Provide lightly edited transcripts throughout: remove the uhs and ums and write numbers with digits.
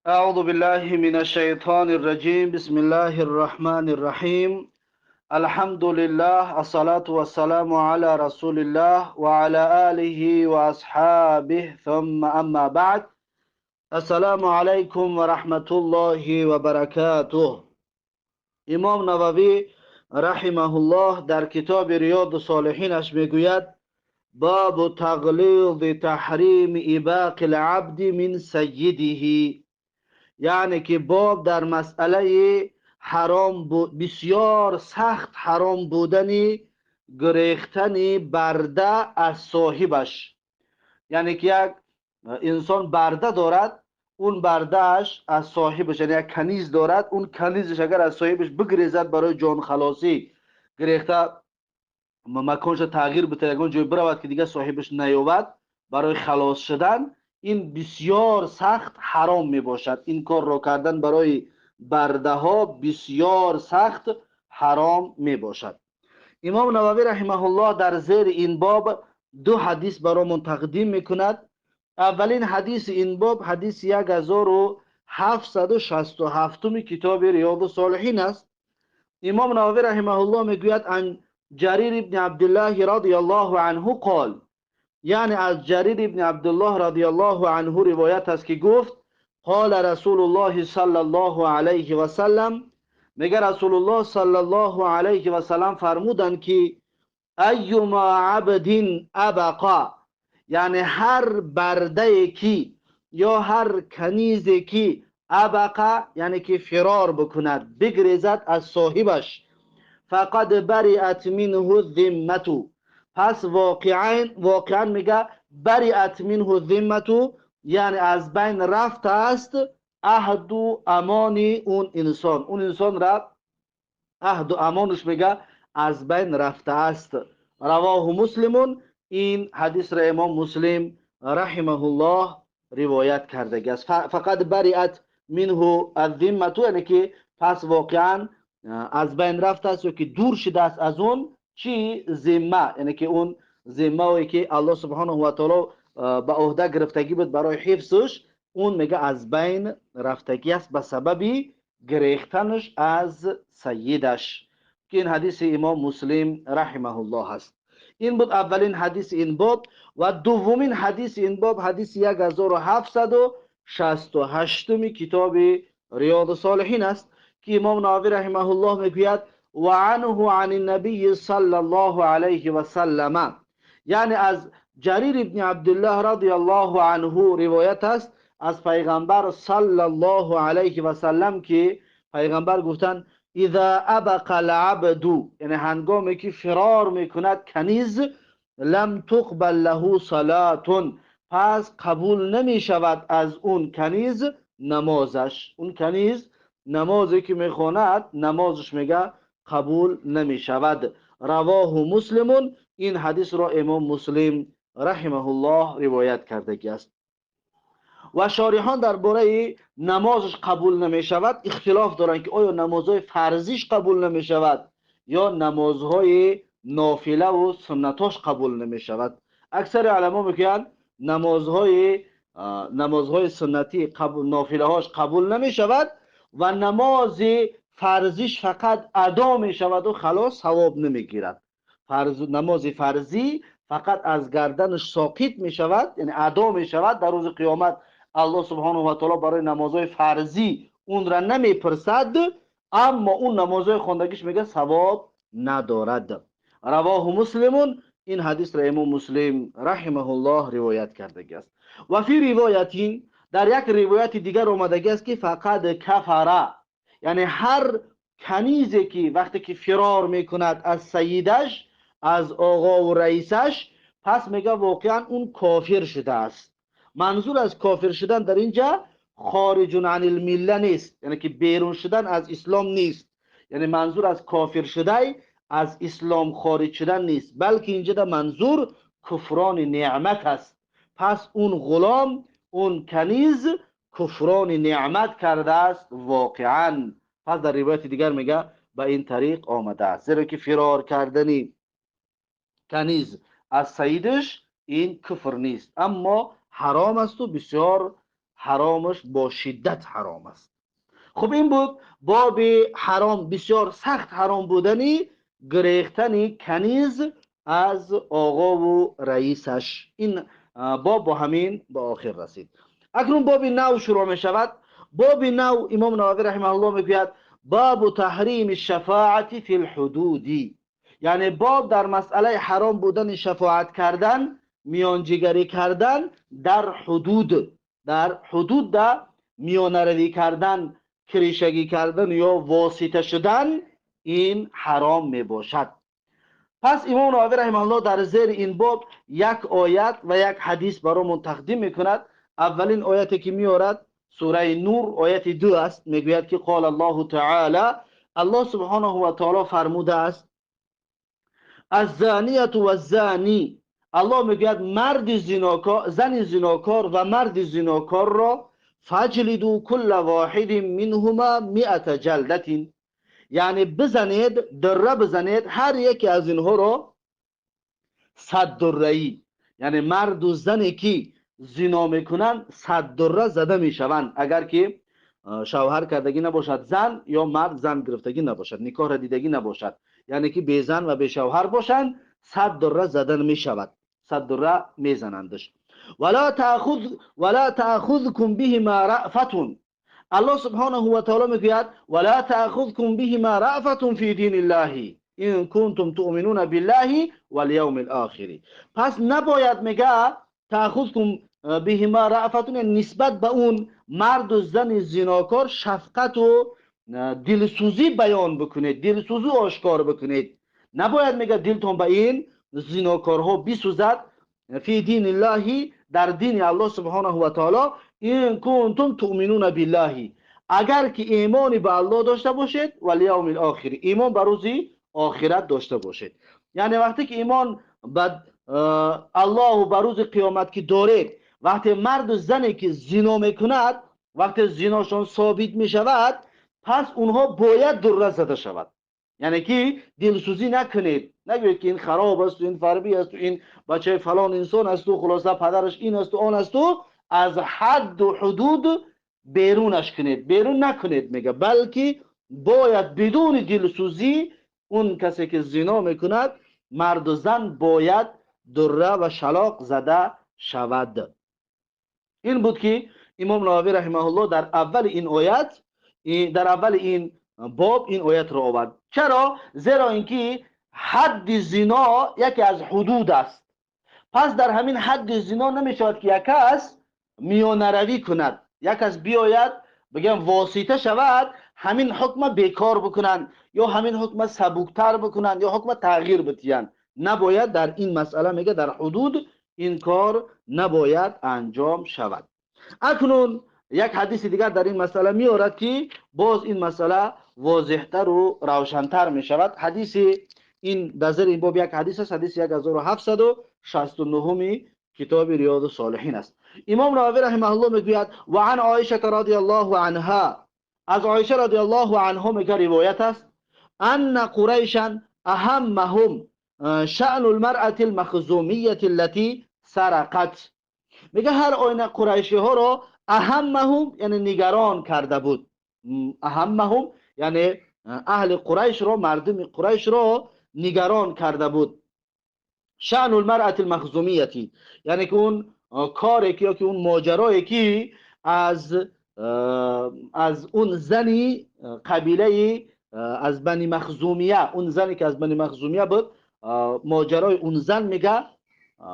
أعوذ بالله من الشيطان الرجيم بسم الله الرحمن الرحيم الحمد لله الصلاة والسلام على رسول الله وعلى آله وأصحابه ثم أما بعد السلام عليكم ورحمة الله وبركاته. امام نووی رحمه الله در کتاب ریاض الصالحینش میگوید باب تغلیظ تحریم اباق العبد من سیده، یعنی که باب در مسئله بسیار سخت حرام بودن گریختن برده از صاحبش. یعنی که یک انسان برده دارد، اون بردهش از صاحبش، یعنی یک کنیز دارد، اون کنیزش اگر از صاحبش بگریزد برای جان خلاصی، گریخته مکانش تغییر بده، یگان جای برود که دیگه صاحبش نیاید، برای خلاص شدن این بسیار سخت حرام می باشد. این کار را کردن برای برده ها بسیار سخت حرام می باشد. امام نووی رحمه الله در زیر این باب دو حدیث برامون تقدیم می کند. اولین حدیث این باب حدیث 1767 کتاب ریاض الصالحین است. امام نووی رحمه الله میگوید عن جریر ابن عبدالله رضی الله عنه قال، یعنی از جریر ابن عبدالله رضی الله عنه روایت است که گفت قال رسول الله صلی الله علیه و سلم، میگه رسول الله صلی الله علیه و سلم فرمودند که ایما عبد ابقا، یعنی هر برده کی یا هر کنیزی کی ابقا یعنی که فرار بکند، بگریزد از صاحبش، فقد بریت منه الذمه، پس واقعا میگه بریت منه الذمه، یعنی از بین رفته است عهد و امان اون انسان را عهد و امانش میگه از بین رفته است. رواه مسلمون، این حدیث را امام مسلم رحمه الله روایت کرده است. فقط بریت منه الذمه، یعنی که پس واقعا از بین رفته است، یا که دور شده است از اون چی ذمه، یعنی که اون ذمه که الله سبحانه و تعالی به عهده گرفتگی بود برای حفظش، اون میگه از بین رفتگی است به سبب گریختنش از سیدش، که این حدیث امام مسلم رحمه الله است. این بود اولین حدیث این باب. و دومین حدیث این باب حدیث 1768 کتاب ریاض الصالحین است که امام نووی رحمه الله میگوید و عنه عن النبی صلی الله علیه و سلم، یعنی از جریر ابن عبدالله رضی الله عنه روایت است از پیغمبر صلی الله علیه و سلم که پیغمبر گفتند اذا ابق العبد، یعنی هنگامی که فرار میکند کنیز، لم تقبل له صلاه، پس قبول نمی شود از اون کنیز نمازش. اون کنیز نمازی که میخواند نمازش میگه قبول نمی شود. رواه مسلمون، این حدیث را امام مسلم رحمه الله روایت کرده است. و شارحان درباره نمازش قبول نمی شود اختلاف دارند که آیا نمازهای فرضیش قبول نمی شود یا نمازهای نافله و سنتاش قبول نمی شود. اکثر علما میگن نمازهای سنتی نافله هاش قبول نمی شود و نماز فرضیش فقط ادا می شود و خلاص ثواب نمی گیرد. نماز فرضی فقط از گردنش ساقط می شود، یعنی ادا می شود. در روز قیامت الله سبحانه و تعالی برای نمازهای فرضی اون را نمیپرسد، اما اون نمازهای خواندگیش میگه ثواب ندارد. رواه مسلمون، این حدیث را امام مسلم رحمه الله روایت کرده است. و فی روایتین، در یک روایت دیگر آمده است که فقط کفره، یعنی هر کنیزی که وقتی که فرار میکند از سیدش، از آقا و رئیسش، پس میگه واقعا اون کافر شده است. منظور از کافر شدن در اینجا خارج عن المله نیست، یعنی که بیرون شدن از اسلام نیست، یعنی منظور از کافر شده از اسلام خارج شدن نیست، بلکه اینجا در منظور کفران نعمت است. پس اون غلام، اون کنیز کفران نعمت کرده است واقعا. پس در روایت دیگر میگه به این طریق آمده است، زیرا که فرار کردنی کنیز از سیدش این کفر نیست، اما حرام است و بسیار حرامش با شدت حرام است. خب این بود باب حرام، بسیار سخت حرام بودنی گریختن کنیز از آقا و رئیسش. این باب با همین به آخر رسید. اکنون باب نو شروع می شود. باب نو امام نووی رحمه الله میگوید باب تحریم الشفاعت فی الحدود، یعنی باب در مسئله حرام بودن شفاعت کردن، میانجیگری کردن در حدود، در حدود در میانروی کردن، کریشگی کردن یا واسطه شدن، این حرام می باشد. پس امام نووی رحمه الله در زیر این باب یک آیت و یک حدیث برامون تقدیم میکند. اولین آیتی که میارد سوره نور آیت 2 است. میگوید که قال الله تعالی، الله سبحانه و تعالی فرموده است الزانیة و الزانی، الله میگوید مرد زناکار، زن زناکار و مرد زناکار را فجلدوا كل واحد منهما 100 جلدت، یعنی بزنید، دره بزنید هر یکی از اینها را 100 دره‌ای. یعنی مرد و زنی که زنا میکنن 100 دره زده میشوند، اگر که شوهر کردگی نباشد زن، یا مرد زن گرفتگی نباشد، نکاح را دیدگی نباشد، یعنی که بی زن و بی شوهر باشند، 100 دره زدن میشود، 100 دره میزنندش. ولا تأخذكم بهما رأفة، الله سبحانه و تعالی میگوید ولا تأخذكم بهما رأفة فی دین الله ان کنتم تؤمنون بالله والیوم الاخر. پس نباید میگه تأخذكم بهما رأفة، نسبت به اون مرد و زن زناکار شفقت و دلسوزی بیان بکنید، دلسوزی آشکار بکنید. نباید میگه دلتون به این زناکارها بسوزد. فی دین الله، در دین الله سبحانه و تعالی، این کنتم تؤمنون بالله، اگر که ایمانی به الله داشته باشید، و الیوم الاخر، ایمان به روز آخرت داشته باشید. یعنی وقتی که ایمان به الله و به روز قیامت که دارید، وقتی مرد و زنی که زنا میکند، وقتی زناشون ثابت میشود، پس اونها باید دره زده شود. یعنی که دلسوزی نکنید، نگوید که این خراب است و این فربی است و این بچه فلان انسان است و خلاصه پدرش این است و آن است و از حد و حدود بیرونش کنید، بیرون نکنید میگه، بلکه باید بدون دلسوزی اون کسی که زنا میکند، مرد و زن، باید دره و شلاق زده شود. این بود که امام نووی رحمه الله در اول این آیت، در اول این باب این آیت را آورد. چرا؟ زیرا اینکه حد زنا یکی از حدود است. پس در همین حد زنا نمیشود که یک کس میانه روی کند، یک کس بیاید بگم واسطه شود، همین حکم بیکار بکنن یا همین حکم سبکتر بکنن یا حکم تغییر بدین. نباید در این مسئله، میگه در حدود این کار نباید انجام شود. اکنون یک حدیث دیگر در این مسئله میارد که باز این مسئله واضحتر و روشنتر می شود. حدیث این در این باب یک حدیث است، حدیث 1769 کتاب ریاض الصالحین است. امام نووی رحمه الله میگوید و عن عایشه رضی الله عنها، از عایشه رضی الله عنها میگه روایت است ان قریشا اهمهم شأن المرأة المخزومیه التي سرقت. میگه هر آینه قریشی ها را اهمهم یعنی نگران کرده بود، اهمهم یعنی اهل قریش را، مردم قریش را نگران کرده بود. شأن المرأة المخزومیه یعنی که اون کاری که یا که اون ماجرایی که از اون زنی قبیله از بنی مخزومیه، اون زنی که از بنی مخزومیه بود، ماجرای اون زن میگه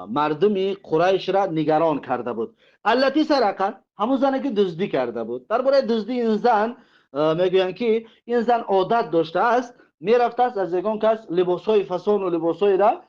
مردم قریش را نگران کرده بود. التی سرقت، همون زنی که دزدی کرده بود. درباره دزدی این زن میگویند که این زن عادت داشته است، میرفته است از یگان کس لباسهای فسان و لباسهای را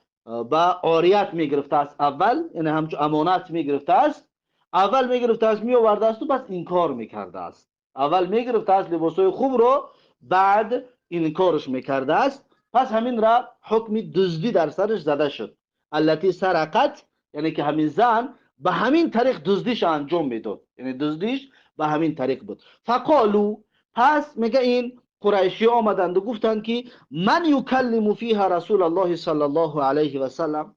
به عاریت میگرفته است. اول یعنی همچون امانت میگرفته است، اول میگرفته است میآورده است و بس این کار میکرده است. اول میگرفته است لباسهای خوب رو، بعد این کارش میکرده است. پس همین را حکم دزدی در سرش زده شد. التی سرقت یعنی که همین زن به همین طریق دزدیش انجام میداد، یعنی دزدیش به همین طریق بود. فقالو، پس میگه این قریشی آمدند و گفتند که من یکلم فیها رسول الله صلی الله علیه و سلم،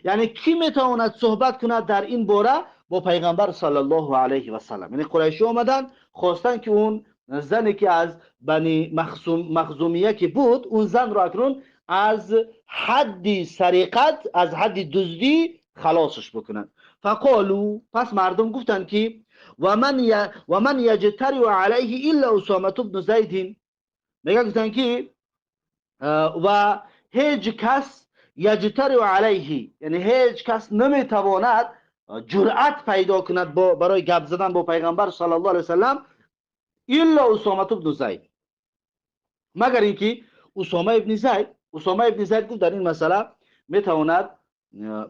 یعنی کی میتواند صحبت کند در این باره با پیغمبر صلی الله علیه و سلم. یعنی قریشی اومدن خواستن که اون زنی که از بنی مخزومیه که بود، اون زن را اکنون از حد سرقت، از حد دزدی خلاصش بکنن. فقالو، پس مردم گفتن که و من یجترئ علیه الا اسامه بن زید، میگه گفتن که و هیچ کس یجترئ علیه، یعنی هیچ کس نمیتواند جرأت پیدا کند برای گپ زدن با پیغمبر صلی الله علیه وسلم الا اسامه بن زید، مگر اینکه اسامه ابن زید گفت در این مسئله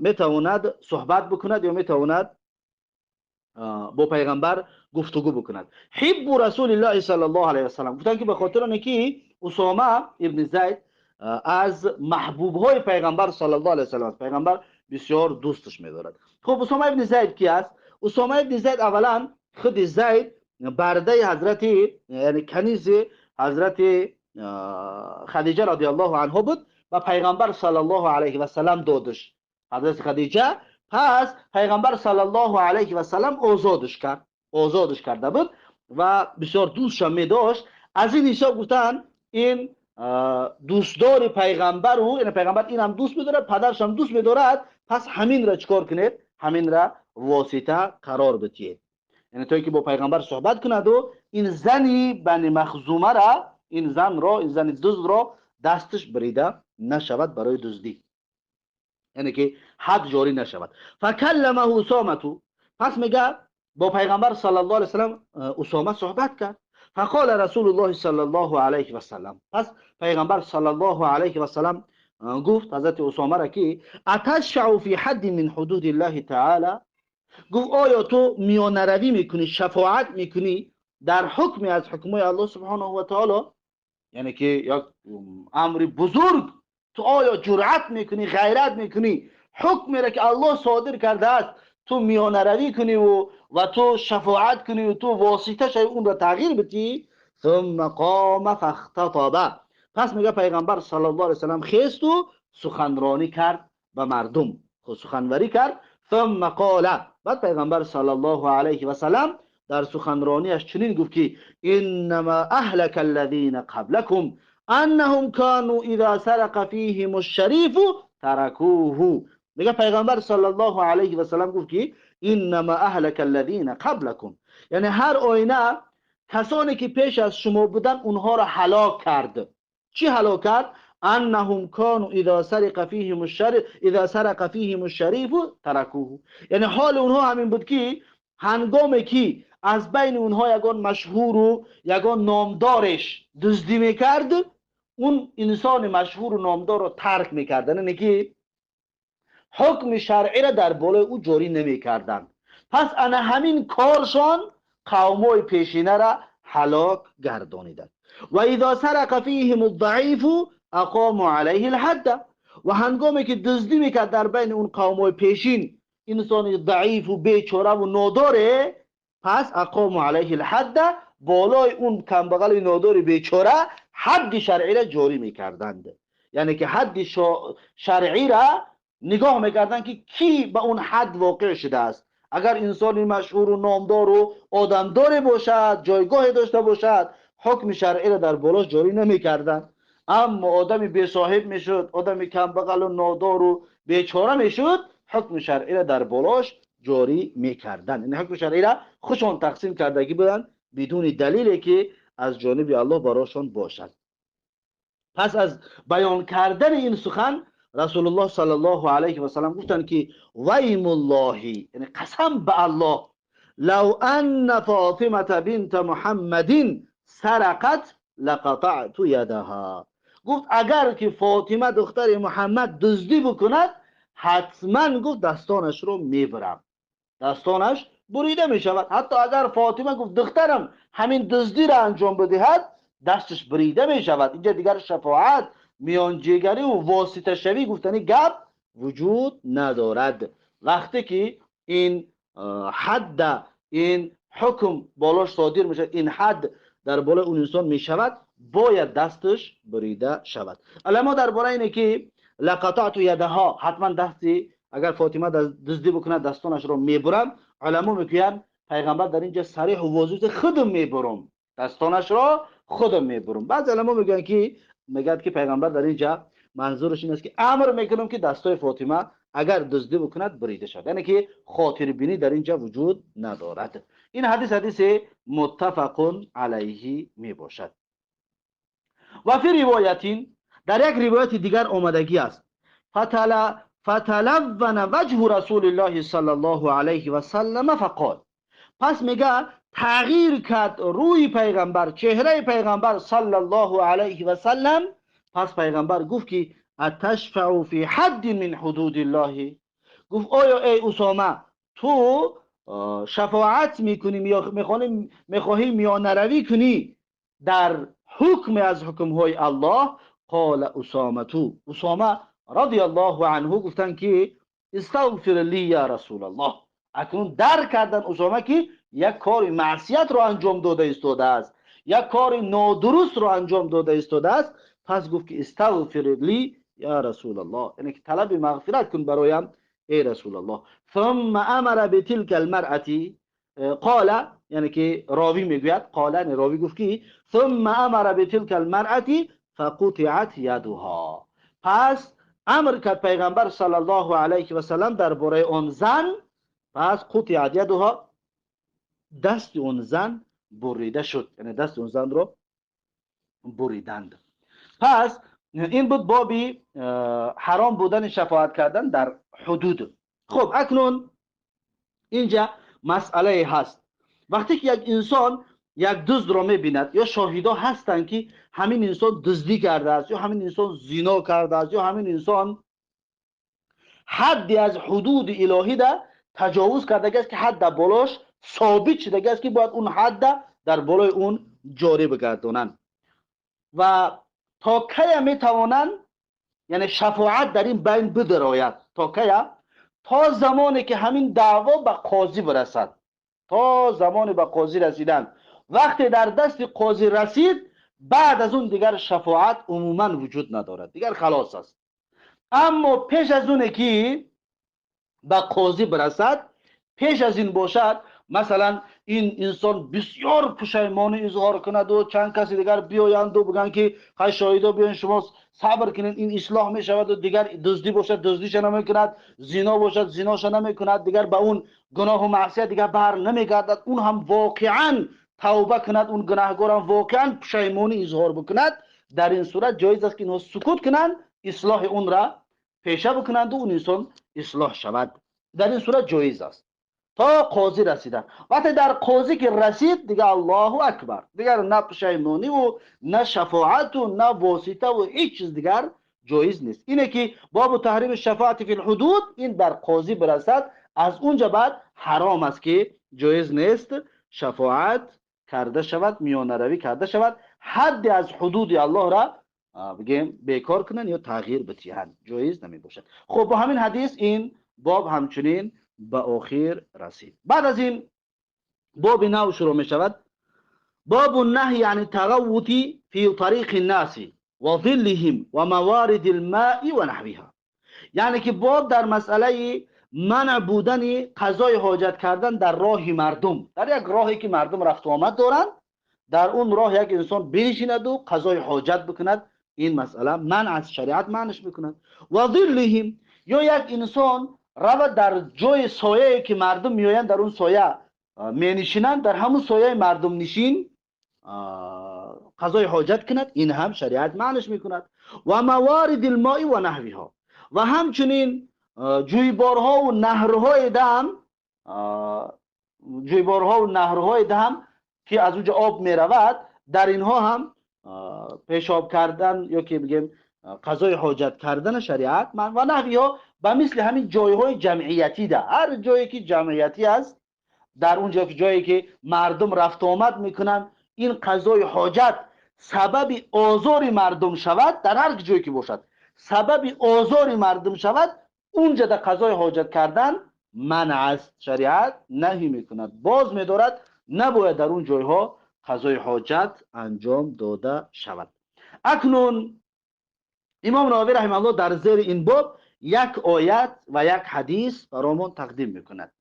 میتواند صحبت بکند یا میتواند با پیغمبر گفتگو بکند. حب رسول الله صلی الله علیه و سلم، گفتن که به خاطر اینکه اسامه ابن زید از محبوب های پیغمبر صلی الله علیه و سلم، پیغمبر بسیار دوستش می‌دارد. خب اسامه ابن زید کی است؟ اسامه ابن زید اولا خود زید برده حضرت، یعنی کنیز حضرت خدیجه رضی الله عنها بود و پیغمبر صلی الله علیه و سلم دادش حضرت خدیجه. پس پیغمبر صلی الله علیه و سلم آزادش کرده بود و بسیار دوستش می داشت. از این حساب گفتن این دوستدار پیغمبر رو، یعنی پیغمبر این هم دوست می‌دارد، پدرش هم دوست می‌دارد، پس همین را چیکار کنید؟ همین را واسطه قرار بدید، یعنی توی که با پیغمبر صحبت کند و این زنی بنی مخزومه را، این زن دزد را دستش بریده نشود برای دزدی، یعنی که حد جاری نشود. فکلمه اسامه، پس میگه با پیغمبر صلی الله علیه و سلم اسامه صحبت کرد. فقال رسول الله صلی الله علیه و سلم، پس پیغمبر صلی الله علیه و سلم گفت حضرت اسامه را که اتشفع فی حد من حدود الله تعالی، گفت آیا تو میانه روی میکنی، شفاعت میکنی در حکمی از حکمای الله سبحانه و تعالی، یعنی که یک امر بزرگ تو آیا جرأت میکنی، غیرت میکنی حکمی را که الله صادر کرده است تو میانه روی کنی و تو شفاعت کنی و تو واسطه شوی اون را تغییر بدی؟ ثم قام فاختطب، پس میگه پیغمبر صلی الله علیه و سلم خیست و سخنرانی کرد به مردم، سخنوری کرد. ثم قال، بعد پیغمبر صلی الله علیه و سلم در سخنرانیش چنین گفت که انما اهلك الذين قبلكم انهم كانوا اذا سرق فيهم الشريف تركوه. میگه پیغمبر صلی الله علیه و سلم گفت که انما اهلك الذين قبلكم، یعنی هر آینه کسانی که پیش از شما بودن اونها را هلاک کرد. چی هلاک کرد؟ انهم كانوا اذا سرق فيهم الشريف تركوه، یعنی حال اونها همین بود که هنگامی که از بین اونها یگان مشهور و یگان نامدارش دزدی میکرد، اون انسان مشهور و نامدار رو ترک میکردن، یعنی که حکم شرعی را در بالای او جاری نمیکردن. پس انا همین کارشان قومای پیشینه را هلاک گردانیدند. و اذا سرق فیهم الضعیف اقاموا علیه الحد، و هنگامی که دزدی میکرد در بین اون قومای پیشین انسان ضعیف و بیچاره و ناداره، پس اقاموا علیه الحد، بالای اون کمبغل نادار بیچاره حد شرعی را جاری میکردند، یعنی که حد شرعی را نگاه میکردن که کی به اون حد واقع شده است. اگر انسانی مشهور و نامدار و آدمدار باشد، جایگاه داشته باشد، حکم شرعی را در بالاش جاری نمیکردن. اما آدمی بی صاحب میشد، آدمی کم بغل و نادار و بیچاره میشد، حکم شرعی را در بالاش جاری میکردن. این حکم شرعی را خودشان تقسیم کردگی بودن بدون دلیلی که از جانب الله براشان باشد. پس از بیان کردن این سخن رسول الله صلی الله علیه و سلم گفتند که ویم الله، یعنی قسم به الله، لو ان فاطمه بنت محمد سرقت لقطعت یدها، گفت اگر که فاطمه دختر محمد دزدی بکند حتما گفت دستانش رو میبرم، دستانش بریده میشود. حتی اگر فاطمه گفت دخترم همین دزدی را انجام بدهد دستش بریده میشود. اینجا دیگر شفاعت، میانجیگری و واسطه شوی گفتنی گپ وجود ندارد. وقتی که این حد، این حکم بالاش صادر میشه، این حد در بالای اون انسان میشود، باید دستش بریده شود. علما درباره اینه که لقطعت یدها، حتما دستی اگر فاطمه دزدی بکنه دستانش رو میبرم، علما میگویند پیغمبر در اینجا صریح و واضح خودم میبرم، دستانش را خودم میبرم. بعض علما میگن که پیغمبر در اینجا منظورش این است که امر میکنم که دستای فاطمه اگر دزدی بکند بریده شد، یعنی که خاطر بینی در اینجا وجود ندارد. این حدیث متفق علیه می باشد. و فی روایتین، در یک روایت دیگر آمدگی است فتلون وجه رسول الله صلی الله علیه و سلم فقال، پس میگه تغییر کرد روی پیغمبر، چهره پیغمبر صلی الله علیه و سلم. پس پیغمبر گفت که اتشفع فی حد من حدود الله، گفت آیا ای اسامه تو شفاعت میکنی یا میخواهی میانه روی کنی در حکم از حکم های الله؟ قال اسامه رضی الله عنه گفتن که استغفر لی یا رسول الله. اکنون درک کردن اسامه که یک کار معصیت رو انجام داده ایستاده است، یک کار نادرست رو انجام داده ایستاده است. پس گفت که استغفر لی یا رسول الله، یعنی که طلب مغفرت کن برایم ای رسول الله. ثم امر بتلك المرأة قال، یعنی که راوی میگوید قال، یعنی راوی گفت که ثم امر بتلك المرأة فقطعت یدها، پس امر کرد پیغمبر صلی الله علیه و سلم درباره آن زن، پس قطعت یدها، دست اون زن بریده شد، یعنی دست اون زن رو بریدند. پس این بود بابی حرام بودن شفاعت کردن در حدود. خب اکنون اینجا مسئله هست، وقتی که یک انسان یک دزد را میبیند یا شاهدا هستند که همین انسان دزدی کرده است یا همین انسان زنا کرده است یا همین انسان حدی از حدود الهی ده تجاوز کرده است که حد در بالاش ثابت شده است که باید اون حد در بالای اون جاری بگردانند، و تا کی میتوانند یعنی شفاعت در این بین بدراید؟ تا کی؟ تا زمانی که همین دعوا به قاضی برسد، تا زمان به قاضی رسیدن. وقتی در دست قاضی رسید، بعد از اون دیگر شفاعت عموما وجود ندارد، دیگر خلاص است. اما پیش از اونه که به قاضی برسد، پیش از این باشد مثلا این انسان بسیار پشیمانی اظهار کند و چند کسی دیگر بیایند و بگن که خواهی شاهدا بیاین شما صبر کنین این اصلاح می شود، و دیگر دزدی باشد دزدیش نمی کند، زنا باشد زناش نمی کند، دیگر به اون گناه و معصیت دیگر بر نمی گردد، اون هم واقعا توبه کند، اون گناهگار هم واقعا پشیمانی اظهار بکند. در این صورت جایز است که اینها سکوت کنند، اصلاح اون را پیشه بکنند و اون انسان اصلاح شود. در این صورت جایز است تا قاضی رسیدن. وقتی در قاضی که رسید دیگه الله اکبر، دیگر نه پشیمانی و نه شفاعت و نه واسطه و هیچ چیز دیگر جایز نیست. اینه که باب تحریم شفاعت فی الحدود، این در قاضی برسد، از اونجا بعد حرام است که جایز نیست شفاعت کرده شود، میانه روی کرده شود، حد از حدود الله را بگیم بیکار کنن یا تغییر بدهند، جایز نمی باشد. خب با همین حدیث این باب همچنین به آخر رسید. بعد از این باب نو شروع می شود، باب النهی عن التغوط فی طریق الناس و ظلهم و موارد الماء و نحوها، یعنی که باب در مسئله منع بودن قضای حاجت کردن در راه مردم، در یک راهی که مردم رفت و آمد دارند، در اون راه یک انسان بنشیند و قضای حاجت بکند، این مسئله منع از شریعت معنیش میکند. و ظلهم، یا یک انسان رود در جای سایه که مردم میآیند در اون سایه مینشینند، در همون سایه مردم نشین قضای حاجت کند، این هم شریعت معنیش میکند. و موارد الماء و نحوها، و همچنین جویبارها و نهرهای دم، جویبارها و نهرهای دم که از اونجا آب میرود، در اینها هم پیشاب کردن یا که بگیم قضای حاجت کردن شریعت من و نحویها به مثل همین جایهای جمعیتی ده، هر جایی که جمعیتی است، در اونجا که جایی که مردم رفت آمد میکنن، این قضای حاجت سبب آزار مردم شود، در هر جایی که باشد سبب آزار مردم شود، اونجا در قضای حاجت کردن منع است، شریعت نهی میکند، باز میدارد نباید در اون جایها قضای حاجت انجام داده شود. اکنون امام نووی رحمه الله در زیر این باب یک آیت و یک حدیث برامون تقدیم میکند.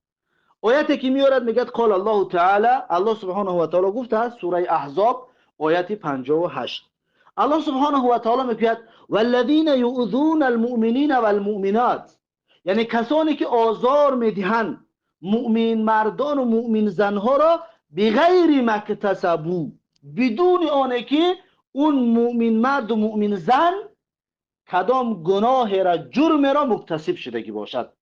آیتی که میارد میگه قال الله تعالی، الله سبحانه و تعالی گفته است سوره احزاب آیت 58. الله سبحانه و تعالی میگه والذین یؤذون المؤمنین والمؤمنات، یعنی کسانی که آزار میدهند مؤمن مردان و مؤمن زنها را بغیر مکتسبو، بدون آنه که اون مؤمن مرد و مؤمن زن کدام گناه را جرم را مکتسب شدگی باشد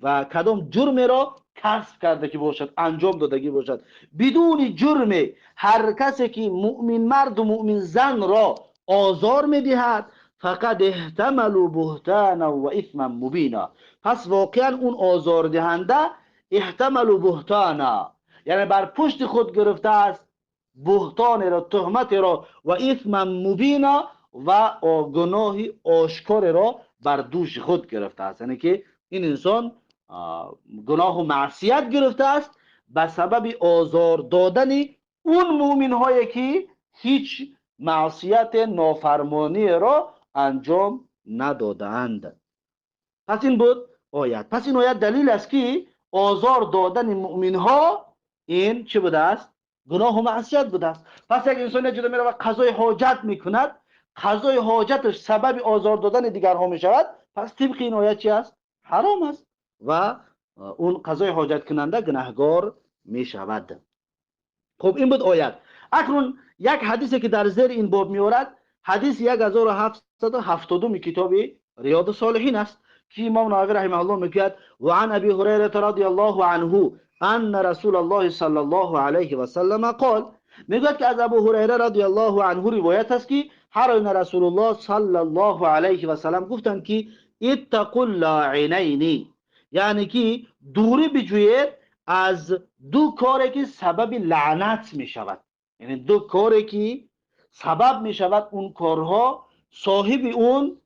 و کدام جرم را کسب کرده که باشد، انجام دادگی باشد. بدون جرم هر کسی که مؤمن مرد و مؤمن زن را آزار میدهد فقط احتملوا بهتانا و اثما مبینا، پس واقعا اون آزار دهنده احتملوا بهتانا، یعنی بر پشت خود گرفته است بهتان را، تهمت را، و اثما مبینا و گناه آشکار را بر دوش خود گرفته است. یعنی که این انسان گناه و معصیت گرفته است به سبب آزار دادن اون مؤمن هایی که هیچ معصیت نافرمانی را انجام ندادند. پس این بود آیت. پس این آیت دلیل است که آزار دادن مؤمن ها این چه بوده است؟ گناه و معصیت بوده است. پس یک انسان جدا میره و قضای حاجت میکند، قضای حاجتش سبب آزار دادن دیگرها میشود، پس طبق این آیت چی است؟ حرام است و اون قضای حاجت کننده گناهگار میشود. خب این بود آیت. اکنون یک حدیثی که در زیر این باب میورد، حدیث 1772 کتاب ریاض الصالحین است که امام نووی رحمه الله میگوید و عن ابی هریره رضی الله عنه ان رسول الله صلی الله علیه و سلم قال، میگوید که از ابو هریره رضی الله عنه روایت است که هر این رسول الله صلی الله علیه و سلم گفتند که اتقوا اللاعنین، یعنی که دوری بجویید از دو کاری که سبب لعنت می شود. یعنی دو کاری که سبب می شود اون کارها صاحب اون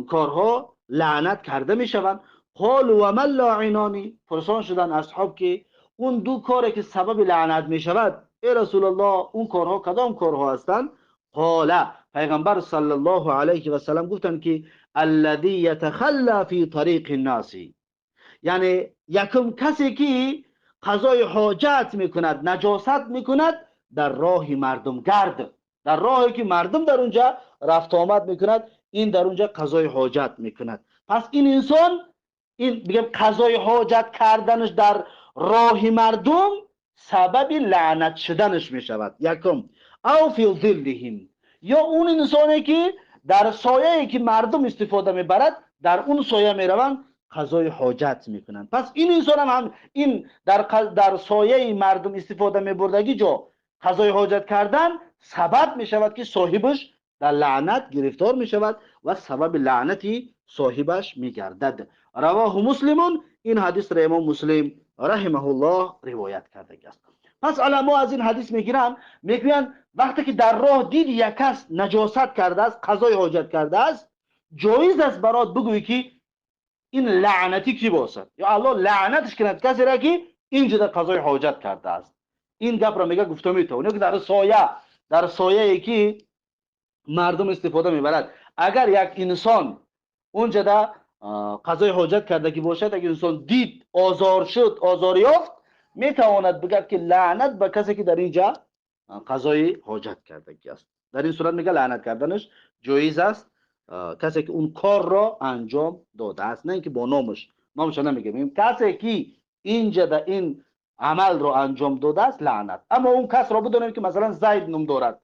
کارها لعنت کرده می شوند. قال و من لاعنانی، پرسان شدن اصحاب که اون دو کاری که سبب لعنت می شود ای رسول الله اون کارها کدام کارها هستند؟ قال، پیغمبر صلی الله علیه و سلم گفتند که الذی یتخلى فی طریق الناس، یعنی یکم کسی که قضای حاجت میکند، نجاست میکند در راه مردم گرد، در راهی که مردم در اونجا رفت آمد میکند، این در اونجا قضای حاجت میکند. پس این انسان، این بگم قضای حاجت کردنش در راه مردم سبب لعنت شدنش میشود. یکم او فی ظلهم، یا اون انسانی که در سایه‌ای که مردم استفاده میبرد در اون سایه میروند قضای حاجت میکنند. پس این انسان هم این در سایه مردم استفاده میبردگی جا قضای حاجت کردن سبب میشود که صاحبش در لعنت گرفتار میشود و سبب لعنتی صاحبش میگردد. رواه مسلمون، این حدیث را امام مسلم رحمه الله روایت کرده است. پس علما از این حدیث میگیرن، میگوین وقتی که در راه دید یک کس نجاست کرده است، قضای حاجت کرده است، جایز است برات بگویی که این لعنتی کی باشد، یا الله لعنتش کند کسی را که اینجا در قضای حاجت کرده است. این گپ را میگه گفته میتونه که در سایه که مردم استفاده میبرد، اگر یک انسان اونجا در قضای حاجت کرده که باشد، اگر انسان دید آزار شد، آزار یافت، میتواند بگه که لعنت به کسی که در اینجا قضای حاجت کرده است. در این صورت میگه لعنت کردنش جایز است، کسی که اون کار را انجام داده است، نه اینکه با نامش نمیگه، میگیم کسی که اینجا در این عمل را انجام داده است لعنت. اما اون کس را بدونیم که مثلا زید نام دارد،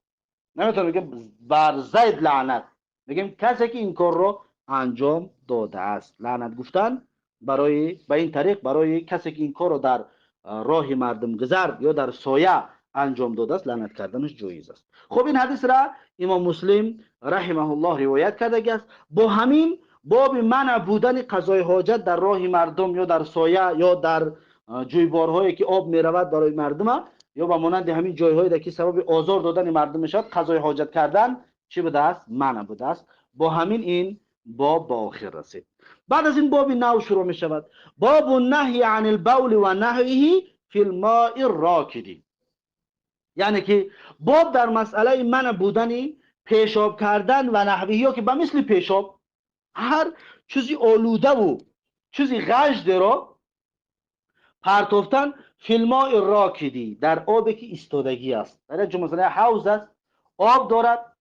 نمیتونیم بگیم بر زید لعنت، میگیم کسی که این کار را انجام داده است. لعنت گفتن برای به این طریق برای کسی که این کار را در راه مردم گذر یا در سایه انجام داده است لعنت کردنش جایز است. خب این حدیث را امام مسلم رحمه الله روایت کرده است. با همین باب منع بودن قضای حاجت در راه مردم یا در سایه یا در جویبارهایی که آب میرود برای مردم یا به مانند همین جایهایی که سبب آزار دادن مردم میشود قضای حاجت کردن چی بوده است؟ منع بوده است. با همین این باب با آخر رسید. بعد از این باب نو شروع می شود، باب النهی عن البول و نحوه فی الماء الراکد، یعنی که باب در مسئله منع بودنی پیشاب کردن و نحوه ها که به مثل پیشاب هر چیزی آلوده و چیزی غژده را پرتوفتن فیلمای راکدی، در آبی که ایستادگی است. در یک مثلا حوض است، آب دارد،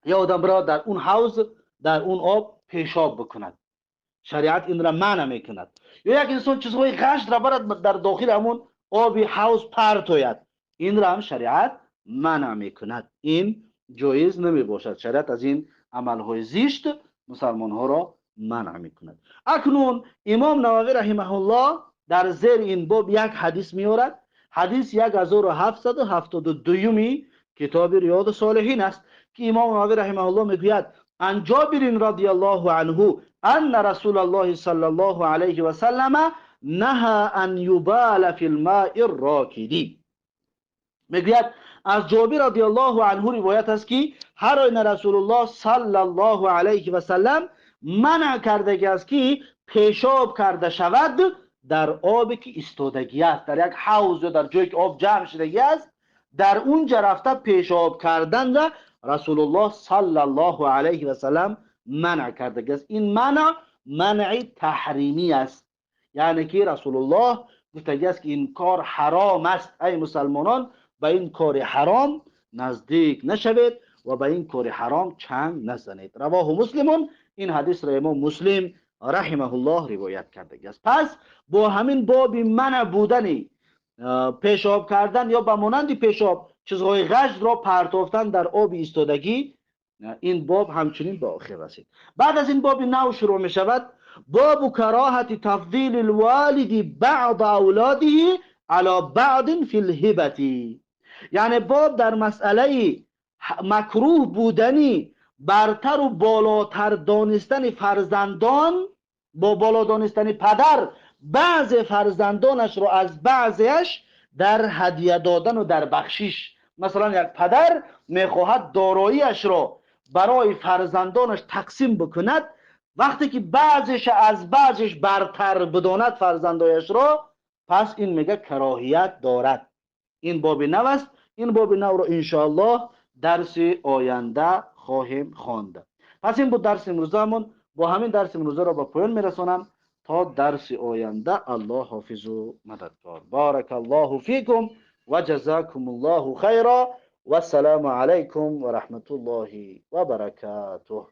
یا آدم را در اون حوض در اون آب پیشاب بکند، شریعت این را منع میکند. یا یک انسان چیزهای غش را برد در داخل همون آبی حوض پرتوید، این را هم شریعت منع میکند. این جایز نمی باشد. شریعت از این عملهای زشت مسلمان ها را منع میکند. اکنون امام نووی رحمه الله در زیر این باب یک حدیث میارد. حدیث 1772 کتاب ریاض الصالحین است که امام نووی رحمه الله میگوید عن جابر رضی الله عنه ان رسول الله صلی الله علیه و سلم نهى ان یبال فی الماء الراکدی. میگوید از جابر رضی الله عنه روایت است که هر آینه رسول الله صلی الله علیه و سلم منع کرده است که پیشاب کرده شود در آبی که ایستادگی است، در یک حوض یا در جایی که آب جمع شدگی است، در اونجا رفته پیشاب کردن را رسول الله صلی الله علیه و سلم منع کرده است. این منع تحریمی است، یعنی که رسول الله گفته است که این کار حرام است، ای مسلمانان به این کار حرام نزدیک نشوید و به این کار حرام چنگ نزنید. رواه مسلمون، این حدیث را امام مسلم رحمه الله روایت کرده است. پس با همین باب منع بودن پیشاب کردن یا به مانند پیشاب چیزهای غژ را پرتافتن در آب ایستادگی، این باب همچنین به آخر رسید. بعد از این باب نو شروع می شود، باب کراهت تفضیل الوالد بعض اولاده علی بعض فی الهبه، یعنی باب در مسئله مکروه بودنی برتر و بالاتر دانستن فرزندان، با بالا دانستن پدر بعض فرزندانش را از بعضیش در هدیه دادن و در بخشش. مثلا یک پدر میخواهد داراییش را برای فرزندانش تقسیم بکند، وقتی که بعضش از بعضش برتر بداند فرزندایش را، پس این میگه کراهیت دارد. این باب نو است. این باب نو را انشاءالله درس آینده خواهیم خواند. پس این بود درس امروزمون. با همین درس امروزه را به پایان میرسانم تا درس آینده. الله حافظ و مددکار. بارک الله فیکم و جزاکم الله خیرا و السلام علیکم و رحمت الله و برکاته.